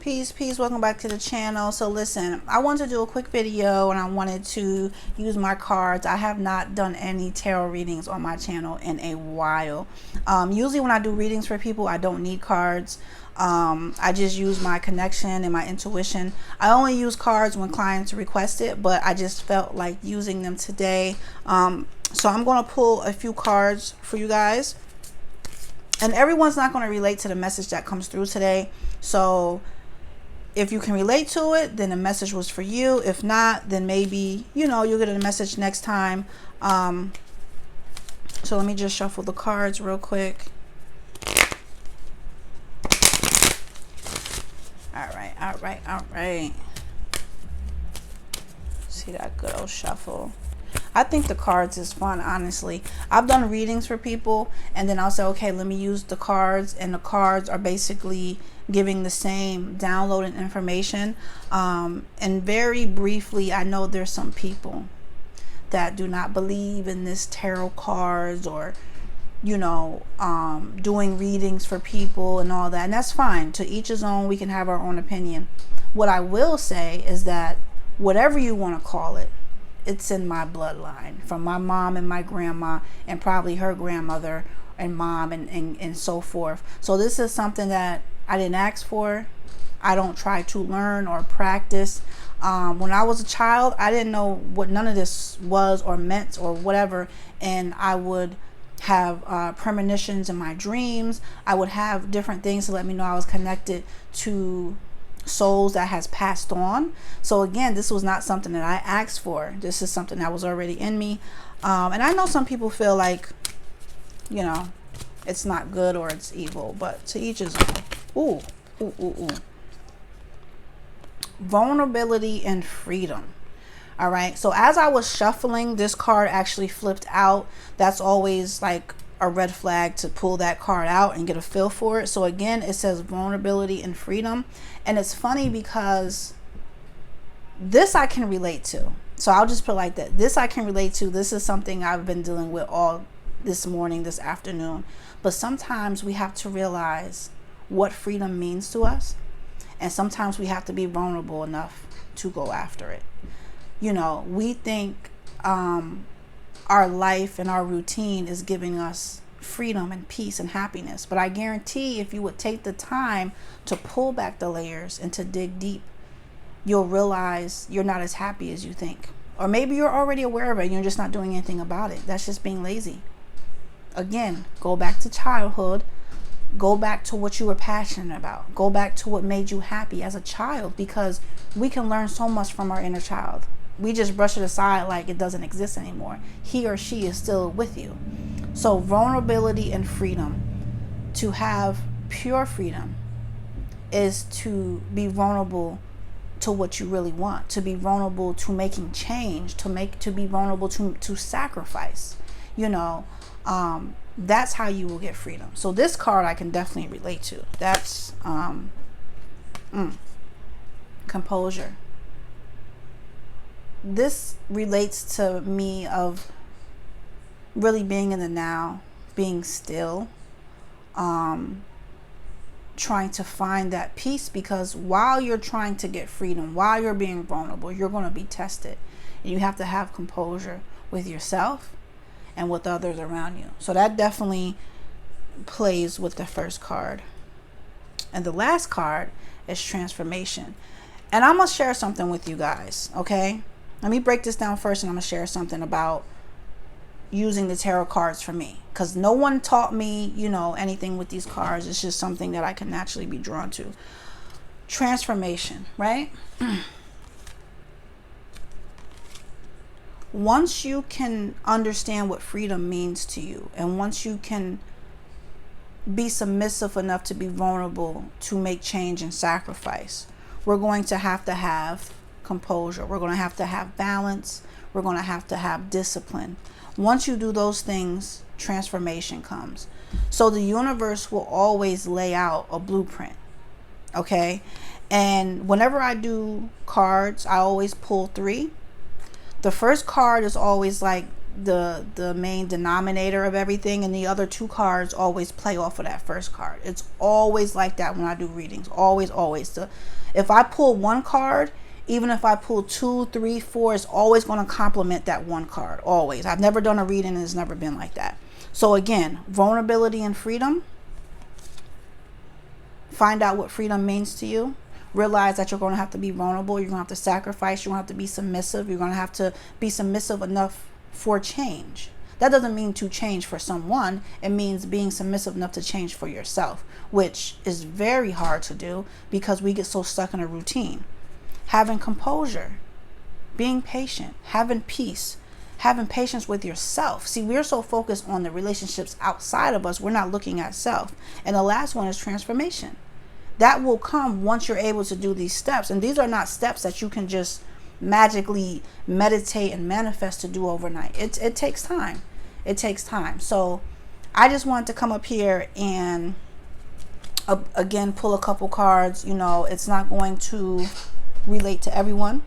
Peace, welcome back to the channel. So listen, I wanted to do a quick video and I wanted to use my cards. I have not done any tarot readings on my channel in a while. Usually when I do readings for people, I don't need cards. I just use my connection and my intuition. I only use cards when clients request it, but I just felt like using them today. So I'm going to pull a few cards for you guys. And everyone's not going to relate to the message that comes through today. So if you can relate to it, then the message was for you. If not, then maybe, you know, you'll get a message next time. So let me just shuffle the cards real quick. All right. See that good old shuffle. I think the cards is fun, honestly. I've done readings for people and then I'll say, okay, let me use the cards, and the cards are basically giving the same downloading information. And very briefly, I know there's some people that do not believe in this tarot cards or, you know, doing readings for people and all that. And that's fine. To each his own. We can have our own opinion. What I will say is that whatever you want to call it, it's in my bloodline from my mom and my grandma and probably her grandmother and mom and so forth. So this is something that I didn't ask for. I don't try to learn or practice. When I was a child, I didn't know what none of this was or meant or whatever. And I would have premonitions in my dreams. I would have different things to let me know I was connected to souls that has passed on. So again, this was not something that I asked for. This is something that was already in me. And I know some people feel like, you know, it's not good or it's evil, but to each his own. Ooh. Vulnerability and freedom. All right. So as I was shuffling, this card actually flipped out. That's always like a red flag to pull that card out and get a feel for it. So again, it says vulnerability and freedom. And it's funny because this I can relate to. So I'll just put it like that. This I can relate to. This is something I've been dealing with all this morning, this afternoon. But sometimes we have to realize what freedom means to us. And sometimes we have to be vulnerable enough to go after it. You know, we think our life and our routine is giving us freedom and peace and happiness. But I guarantee if you would take the time to pull back the layers and to dig deep, you'll realize you're not as happy as you think. Or maybe you're already aware of it and you're just not doing anything about it. That's just being lazy. Again, go back to childhood. Go back to what you were passionate about. Go back to what made you happy as a child, because we can learn so much from our inner child. We just brush it aside like it doesn't exist anymore. He or she is still with you. So vulnerability and freedom, to have pure freedom, is to be vulnerable to what you really want, to be vulnerable to making change, to be vulnerable to sacrifice. You know, that's how you will get freedom. So this card I can definitely relate to. That's composure. This relates to me of really being in the now, being still, trying to find that peace, because while you're trying to get freedom, while you're being vulnerable, you're going to be tested, and you have to have composure with yourself and with others around you. So that definitely plays with the first card. And the last card is transformation. And I'm going to share something with you guys, okay? Let me break this down first, and I'm going to share something about using the tarot cards for me, because no one taught me, you know, anything with these cards. It's just something that I can naturally be drawn to. Transformation, right? Once you can understand what freedom means to you, and once you can be submissive enough to be vulnerable to make change and sacrifice, we're going to have composure. We're going to have balance. We're going to have discipline. Once you do those things, transformation comes. So the universe will always lay out a blueprint. Okay. And whenever I do cards, I always pull 3. The first card is always like the main denominator of everything, and the other two cards always play off of that first card. It's always like that when I do readings. Always, always. If I pull one card, even if I pull 2, 3, 4, it's always going to complement that one card. Always. I've never done a reading and it's never been like that. So again, vulnerability and freedom. Find out what freedom means to you. Realize that you're going to have to be vulnerable. You're going to have to sacrifice. You're going to have to be submissive. You're going to have to be submissive enough for change. That doesn't mean to change for someone. It means being submissive enough to change for yourself, which is very hard to do because we get so stuck in a routine. Having composure, being patient, having peace, having patience with yourself. See, we're so focused on the relationships outside of us, we're not looking at self. And the last one is transformation. That will come once you're able to do these steps. And these are not steps that you can just magically meditate and manifest to do overnight. It takes time. It takes time. So I just wanted to come up here and again pull a couple cards. You know, it's not going to relate to everyone.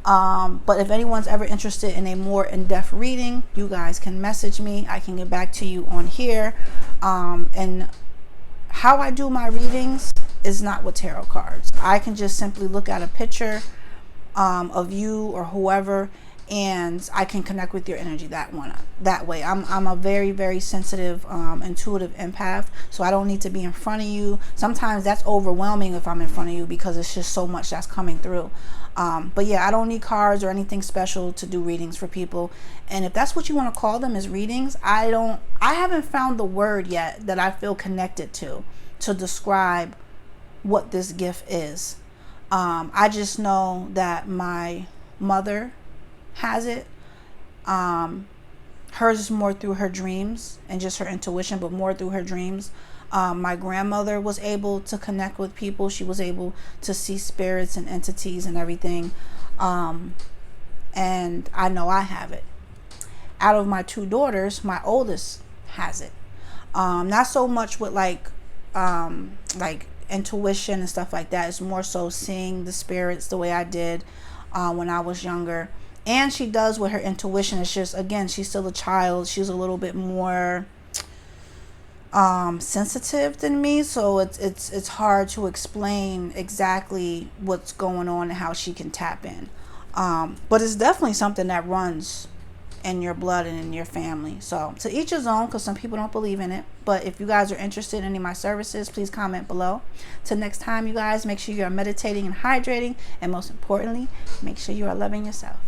But if anyone's ever interested in a more in-depth reading, you guys can message me. I can get back to you on here. And how I do my readings is not with tarot cards. I can just simply look at a picture of you or whoever, and I can connect with your energy that way. I'm a very, very sensitive, intuitive empath, so I don't need to be in front of you. Sometimes that's overwhelming if I'm in front of you because it's just so much that's coming through. But yeah, I don't need cards or anything special to do readings for people. And if that's what you want to call them, is readings, I haven't found the word yet that I feel connected to describe what this gift is. I just know that my mother has it. Hers is more through her dreams and just her intuition, but more through her dreams. My grandmother was able to connect with people. She was able to see spirits and entities and everything. And I know I have it. Out of my 2 daughters, my oldest has it. Not so much with like intuition and stuff like that. It's more so seeing the spirits the way I did when I was younger. And she does with her intuition. It's just, again, she's still a child. She's a little bit more sensitive than me, so it's hard to explain exactly what's going on and how she can tap in. But it's definitely something that runs in your blood and in your family. So to each his own, because some people don't believe in it. But if you guys are interested in any of my services, please comment below. Till next time, you guys, make sure you are meditating and hydrating, and most importantly, make sure you are loving yourself.